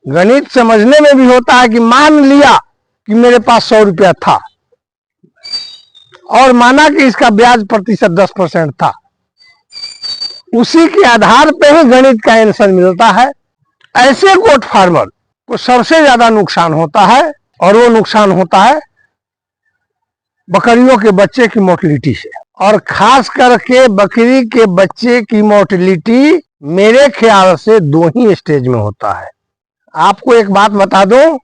गणित समझने में भी होता है कि मान लिया कि मेरे पास 100 रुपया था और माना कि इसका ब्याज प्रतिशत 10% था, उसी के आधार पर ही गणित का आंसर मिलता है। ऐसे गोट फार्मर को सबसे ज्यादा नुकसान होता है और वो नुकसान होता है बकरियों के बच्चे की मोर्टेलिटी से। और खास करके बकरी के बच्चे की मोर्टेलिटी मेरे ख्याल से 2 ही स्टेज में होता है। आपको एक बात बता दूं,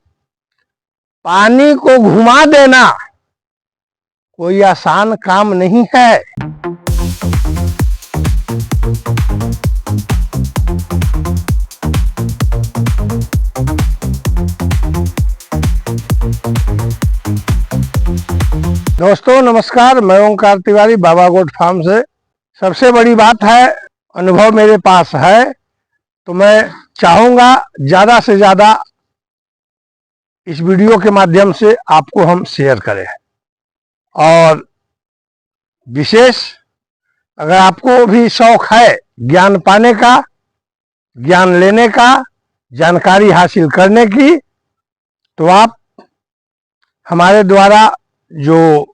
पानी को घुमा देना कोई आसान काम नहीं है। दोस्तों नमस्कार, मैं ओंकार तिवारी बाबा गोट फार्म से। सबसे बड़ी बात है, अनुभव मेरे पास है तो मैं चाहूंगा ज्यादा से ज्यादा इस वीडियो के माध्यम से आपको हम शेयर करें। और विशेष अगर आपको भी शौक है ज्ञान पाने का, ज्ञान लेने का, जानकारी हासिल करने की, तो आप हमारे द्वारा जो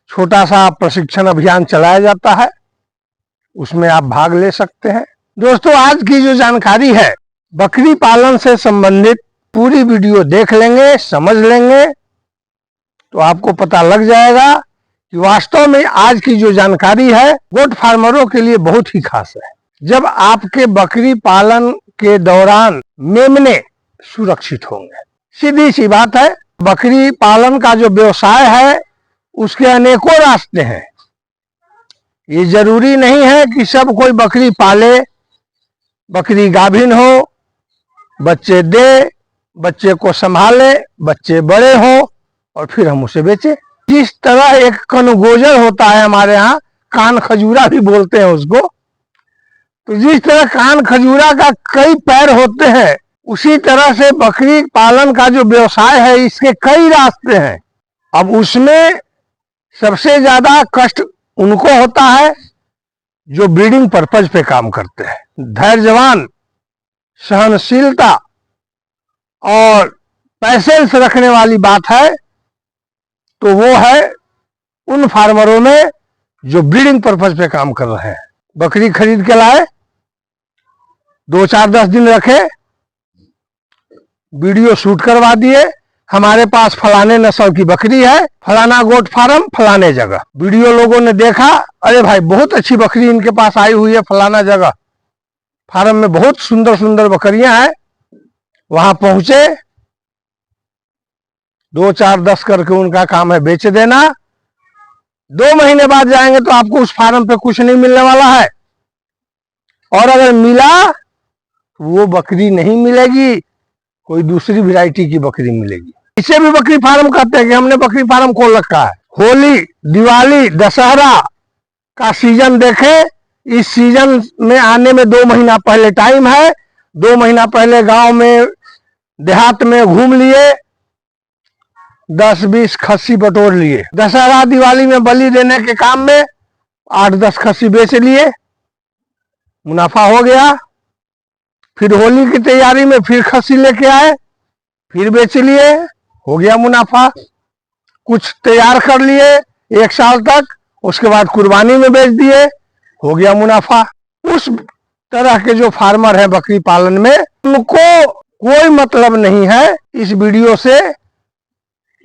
छोटा सा प्रशिक्षण अभियान चलाया जाता है उसमें आप भाग ले सकते हैं। दोस्तों, आज की जो जानकारी है बकरी पालन से संबंधित पूरी वीडियो देख लेंगे, समझ लेंगे तो आपको पता लग जाएगा कि वास्तव में आज की जो जानकारी है गोट फार्मरों के लिए बहुत ही खास है। जब आपके बकरी पालन के दौरान मेमने सुरक्षित होंगे। सीधी सी बात है, बकरी पालन का जो व्यवसाय है उसके अनेकों रास्ते हैं। ये जरूरी नहीं है कि सब कोई बकरी पाले, बकरी गाभिन हो, बच्चे दे, बच्चे को संभाले, बच्चे बड़े हो और फिर हम उसे बेचे। जिस तरह एक कनगोजर होता है हमारे यहाँ, कान खजूरा भी बोलते हैं उसको, तो जिस तरह कान खजूरा का कई पैर होते हैं उसी तरह से बकरी पालन का जो व्यवसाय है इसके कई रास्ते हैं। अब उसमें सबसे ज्यादा कष्ट उनको होता है जो ब्रीडिंग पर्पज पे काम करते हैं। धैर्यवान, सहनशीलता और पैसेंस रखने वाली बात है तो वो है उन फार्मरों में जो ब्रीडिंग पर्पज पे काम कर रहे हैं। बकरी खरीद के लाए, 2, 4, 10 दिन रखे, वीडियो शूट करवा दिए, हमारे पास फलाने नस्ल की बकरी है, फलाना गोट फार्म, फलाने जगह। वीडियो लोगों ने देखा, अरे भाई बहुत अच्छी बकरी इनके पास आई हुई है फलाना जगह, फार्म में बहुत सुंदर सुंदर बकरियां हैं। वहां पहुंचे, 2, 4, 10 करके उनका काम है बेच देना। 2 महीने बाद जाएंगे तो आपको उस फार्म पे कुछ नहीं मिलने वाला है, और अगर मिला वो बकरी नहीं मिलेगी, कोई दूसरी वैरायटी की बकरी मिलेगी। इसे भी बकरी फार्म कहते हैं कि हमने बकरी फार्म खोल रखा है। होली, दिवाली, दशहरा का सीजन देखें, इस सीजन में आने में 2 महीना पहले टाइम है। 2 महीना पहले गांव में देहात में घूम लिए, 10-20 खस्सी बटोर लिए। दशहरा दिवाली में बलि देने के काम में 8-10 खस्सी बेच लिए, मुनाफा हो गया। फिर होली की तैयारी में फिर खस्सी लेके आए, फिर बेच लिए, हो गया मुनाफा। कुछ तैयार कर लिए 1 साल तक, उसके बाद कुर्बानी में बेच दिए, हो गया मुनाफा। उस तरह के जो फार्मर हैं बकरी पालन में, उनको कोई मतलब नहीं है इस वीडियो से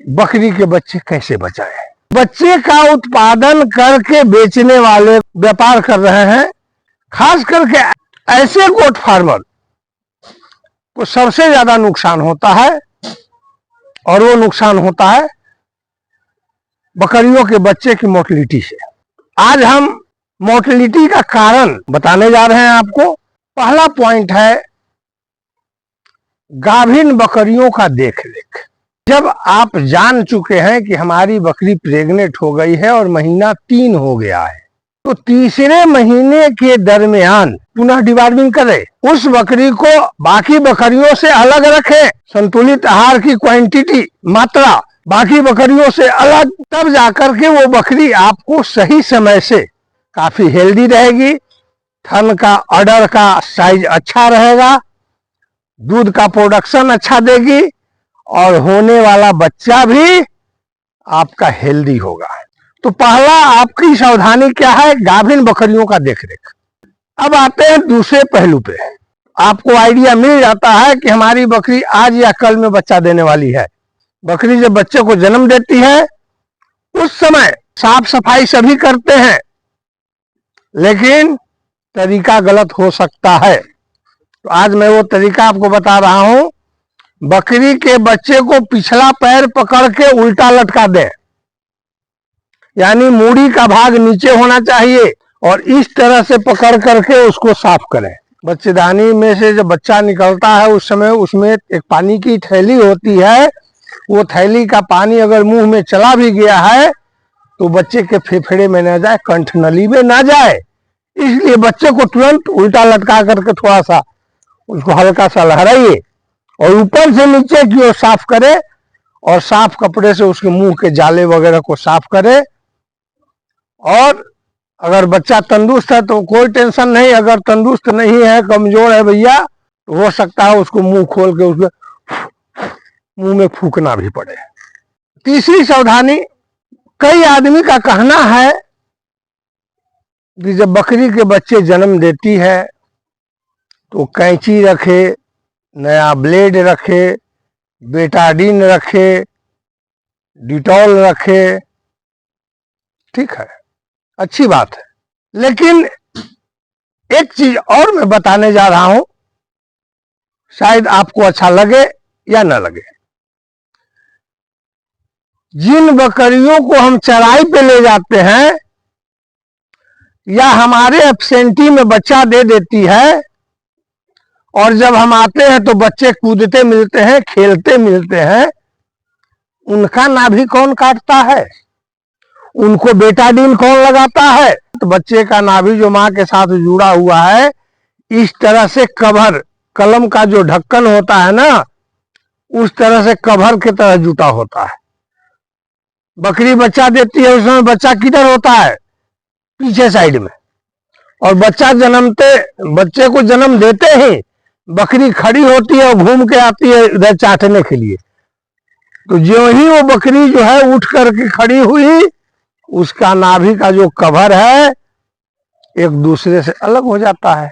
बकरी के बच्चे कैसे बचाएं। बच्चे का उत्पादन करके बेचने वाले व्यापार कर रहे हैं। खास करके ऐसे गोट फार्मर को सबसे ज्यादा नुकसान होता है और वो नुकसान होता है बकरियों के बच्चे की मोर्टेलिटी से। आज हम मोर्टेलिटी का कारण बताने जा रहे हैं आपको। पहला पॉइंट है गाभिन बकरियों का देखरेख। जब आप जान चुके हैं कि हमारी बकरी प्रेग्नेंट हो गई है और महीना 3 हो गया है, तो तीसरे महीने के दरमियान पुनः डिवार्मिंग करें। उस बकरी को बाकी बकरियों से अलग रखें, संतुलित आहार की क्वांटिटी, मात्रा बाकी बकरियों से अलग, तब जाकर के वो बकरी आपको सही समय से काफी हेल्दी रहेगी, थन का, अडर का साइज अच्छा रहेगा, दूध का प्रोडक्शन अच्छा देगी और होने वाला बच्चा भी आपका हेल्दी होगा। तो पहला आपकी सावधानी क्या है? गाभिन बकरियों का देखरेख। अब आते हैं दूसरे पहलू पे। आपको आइडिया मिल जाता है कि हमारी बकरी आज या कल में बच्चा देने वाली है। बकरी जब बच्चे को जन्म देती है उस समय साफ सफाई सभी करते हैं, लेकिन तरीका गलत हो सकता है। तो आज मैं वो तरीका आपको बता रहा हूं। बकरी के बच्चे को पिछला पैर पकड़ के उल्टा लटका दें, यानी मूड़ी का भाग नीचे होना चाहिए और इस तरह से पकड़ करके उसको साफ करें। बच्चेदानी में से जब बच्चा निकलता है उस समय उसमें एक पानी की थैली होती है। वो थैली का पानी अगर मुंह में चला भी गया है तो बच्चे के फेफड़े में न जाए, कंठ नली में ना जाए। इसलिए बच्चे को तुरंत उल्टा लटका करके थोड़ा सा उसको हल्का सा लहराइए और ऊपर से नीचे की ओर साफ करे और साफ कपड़े से उसके मुंह के जाले वगैरह को साफ करे। और अगर बच्चा तंदुरुस्त है तो कोई टेंशन नहीं, अगर तंदुरुस्त नहीं है, कमजोर है भैया, तो हो सकता है उसको मुंह खोल के उसके मुंह में फूकना भी पड़े। तीसरी सावधानी, कई आदमी का कहना है कि जब बकरी के बच्चे जन्म देती है तो कैंची रखे, नया ब्लेड रखे, बेटाडीन रखे, डिटॉल रखे। ठीक है, अच्छी बात है, लेकिन एक चीज और मैं बताने जा रहा हूं, शायद आपको अच्छा लगे या न लगे। जिन बकरियों को हम चराई पे ले जाते हैं या हमारे एब्सेंटी में बच्चा दे देती है और जब हम आते हैं तो बच्चे कूदते मिलते हैं, खेलते मिलते हैं, उनका नाभि कौन काटता है? उनको बेटाडीन कौन लगाता है? तो बच्चे का नाभि जो मां के साथ जुड़ा हुआ है, इस तरह से कवर, कलम का जो ढक्कन होता है ना, उस तरह से कवर की तरह जुटा होता है। बकरी बच्चा देती है उस समय बच्चा किधर होता है? पीछे साइड में। और बच्चे को जन्म देते ही बकरी खड़ी होती है और घूम के आती है इधर चाटने के लिए। तो जो ही वो बकरी जो है उठ करके खड़ी हुई, उसका नाभि का जो कवर है एक दूसरे से अलग हो जाता है।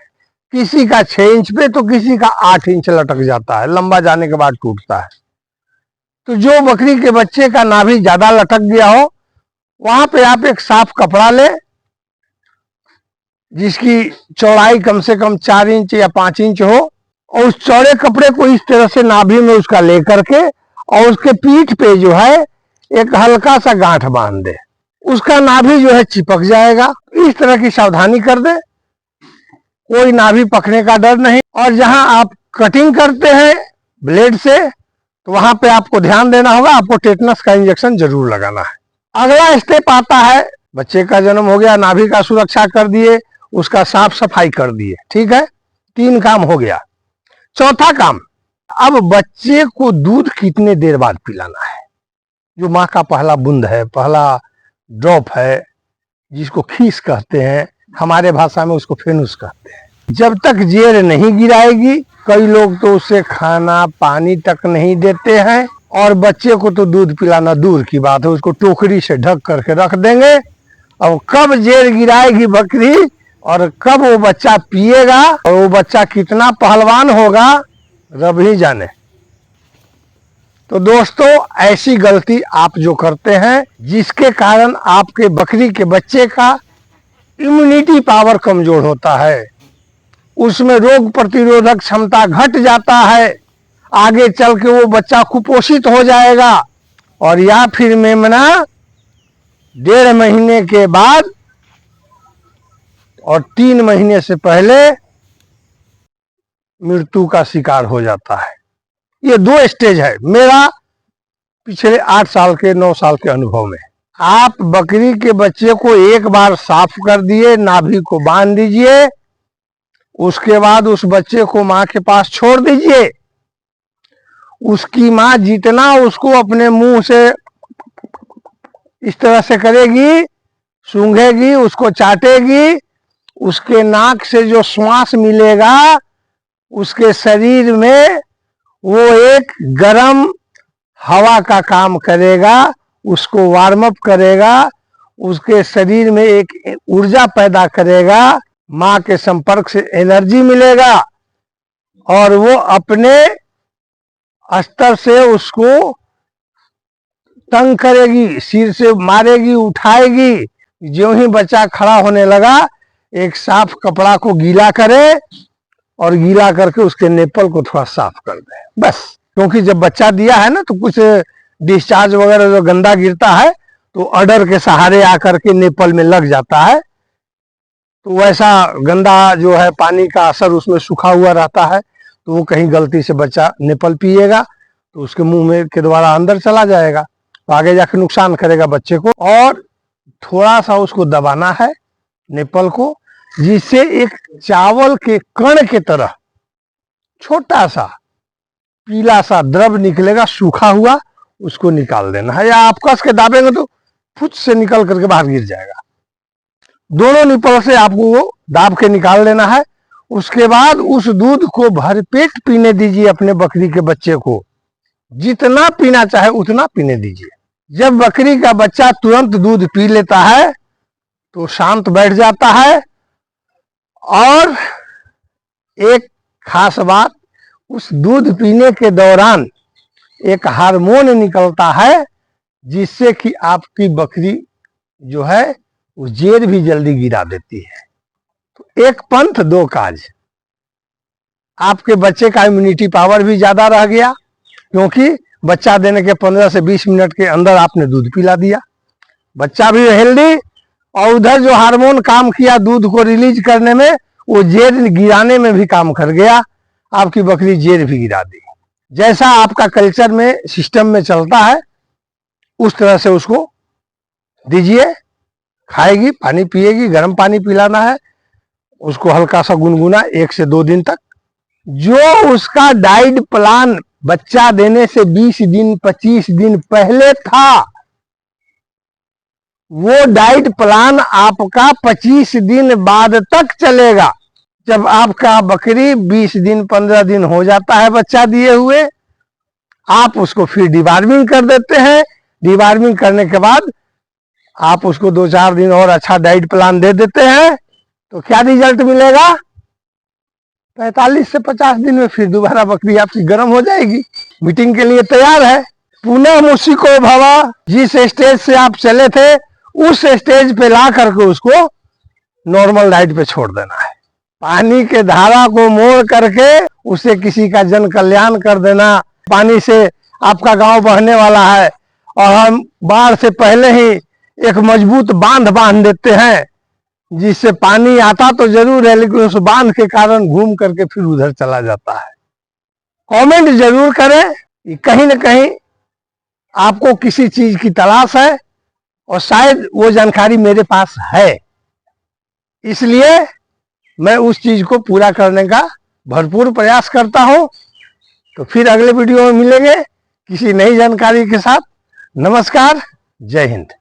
किसी का 6 इंच पे तो किसी का 8 इंच लटक जाता है, लंबा जाने के बाद टूटता है। तो जो बकरी के बच्चे का नाभि ज्यादा लटक गया हो, वहां पे आप एक साफ कपड़ा ले जिसकी चौड़ाई कम से कम 4 इंच या 5 इंच हो, और उस चौड़े कपड़े को इस तरह से नाभि में उसका लेकर के और उसके पीठ पे जो है एक हल्का सा गांठ बांध दे, उसका नाभि जो है चिपक जाएगा। इस तरह की सावधानी कर दे, कोई नाभि पकने का डर नहीं। और जहां आप कटिंग करते हैं ब्लेड से, तो वहां पे आपको ध्यान देना होगा, आपको टेटनस का इंजेक्शन जरूर लगाना है। अगला स्टेप आता है, बच्चे का जन्म हो गया, नाभि का सुरक्षा कर दिए, उसका साफ सफाई कर दिए, ठीक है, 3 काम हो गया। चौथा काम, अब बच्चे को दूध कितने देर बाद पिलाना है? जो माँ का पहला बूंद है, पहला ड्रॉप है, जिसको खीस कहते हैं, हमारे भाषा में उसको फेनुस कहते हैं, जब तक जेर नहीं गिराएगी, कई लोग तो उसे खाना पानी तक नहीं देते हैं, और बच्चे को तो दूध पिलाना दूर की बात है, उसको टोकरी से ढक करके रख देंगे। अब कब जेर गिराएगी बकरी और कब वो बच्चा पिएगा और वो बच्चा कितना पहलवान होगा, रब ही जाने। तो दोस्तों, ऐसी गलती आप जो करते हैं जिसके कारण आपके बकरी के बच्चे का इम्यूनिटी पावर कमजोर होता है, उसमें रोग प्रतिरोधक क्षमता घट जाता है, आगे चल के वो बच्चा कुपोषित हो जाएगा, और या फिर मेमना 1.5 महीने के बाद और 3 महीने से पहले मृत्यु का शिकार हो जाता है। ये 2 स्टेज है मेरा पिछले 8 साल के 9 साल के अनुभव में। आप बकरी के बच्चे को एक बार साफ कर दिए, नाभि को बांध दीजिए, उसके बाद उस बच्चे को मां के पास छोड़ दीजिए। उसकी मां जितना उसको अपने मुंह से इस तरह से करेगी, सूंघेगी, उसको चाटेगी, उसके नाक से जो श्वास मिलेगा उसके शरीर में वो एक गर्म हवा का काम करेगा, उसको वार्म अप करेगा, उसके शरीर में एक ऊर्जा पैदा करेगा, माँ के संपर्क से एनर्जी मिलेगा और वो अपने स्तर से उसको तंग करेगी, सिर से मारेगी, उठाएगी। ज्यों ही बच्चा खड़ा होने लगा, एक साफ कपड़ा को गीला करे और गीला करके उसके नेपल को थोड़ा साफ कर दे, बस। क्योंकि जब बच्चा दिया है ना, तो कुछ डिस्चार्ज वगैरह जो गंदा गिरता है तो अडर के सहारे आकर के नेपल में लग जाता है, तो वैसा गंदा जो है पानी का असर उसमें सूखा हुआ रहता है, तो वो कहीं गलती से बच्चा नेपल पिएगा तो उसके मुंह में के द्वारा अंदर चला जाएगा, तो आगे जाके नुकसान करेगा बच्चे को। और थोड़ा सा उसको दबाना है नेपल को, जिससे एक चावल के कण के तरह छोटा सा पीला सा द्रव निकलेगा, सूखा हुआ, उसको निकाल देना है। या आप कस के दाबेंगे तो फुट से निकल करके बाहर गिर जाएगा। दोनों निपल से आपको वो दाब के निकाल देना है। उसके बाद उस दूध को भरपेट पीने दीजिए अपने बकरी के बच्चे को, जितना पीना चाहे उतना पीने दीजिए। जब बकरी का बच्चा तुरंत दूध पी लेता है तो शांत बैठ जाता है। और एक खास बात, उस दूध पीने के दौरान एक हार्मोन निकलता है, जिससे कि आपकी बकरी जो है वो जेर भी जल्दी गिरा देती है। तो एक पंथ दो काज, आपके बच्चे का इम्यूनिटी पावर भी ज्यादा रह गया, क्योंकि बच्चा देने के 15 से 20 मिनट के अंदर आपने दूध पिला दिया, बच्चा भी हेल्दी, और उधर जो हार्मोन काम किया दूध को रिलीज करने में, वो जेर गिराने में भी काम कर गया, आपकी बकरी जेर भी गिरा दी। जैसा आपका कल्चर में सिस्टम में चलता है उस तरह से उसको दीजिए, खाएगी, पानी पिएगी, गर्म पानी पिलाना है उसको, हल्का सा गुनगुना 1 से 2 दिन तक। जो उसका डाइट प्लान बच्चा देने से 20 दिन 25 दिन पहले था, वो डाइट प्लान आपका 25 दिन बाद तक चलेगा। जब आपका बकरी 20 दिन 15 दिन हो जाता है बच्चा दिए हुए, आप उसको फिर डिवार्मिंग कर देते हैं। डिवार्मिंग करने के बाद आप उसको 2-4 दिन और अच्छा डाइट प्लान दे देते हैं, तो क्या रिजल्ट मिलेगा? 45 से 50 दिन में फिर दोबारा बकरी आपकी गर्म हो जाएगी, मीटिंग के लिए तैयार है। पुनः मुसिको भवा, जिस स्टेज से आप चले थे उस स्टेज पे ला करके उसको नॉर्मल डाइट पे छोड़ देना है। पानी के धारा को मोड़ करके उसे किसी का जन कल्याण कर देना। पानी से आपका गांव बहने वाला है और हम बाढ़ से पहले ही एक मजबूत बांध देते हैं, जिससे पानी आता तो जरूर है लेकिन उस बांध के कारण घूम करके फिर उधर चला जाता है। कमेंट जरूर करें कि कहीं न कहीं आपको किसी चीज की तलाश है और शायद वो जानकारी मेरे पास है, इसलिए मैं उस चीज को पूरा करने का भरपूर प्रयास करता हूं। तो फिर अगले वीडियो में मिलेंगे किसी नई जानकारी के साथ। नमस्कार, जय हिंद।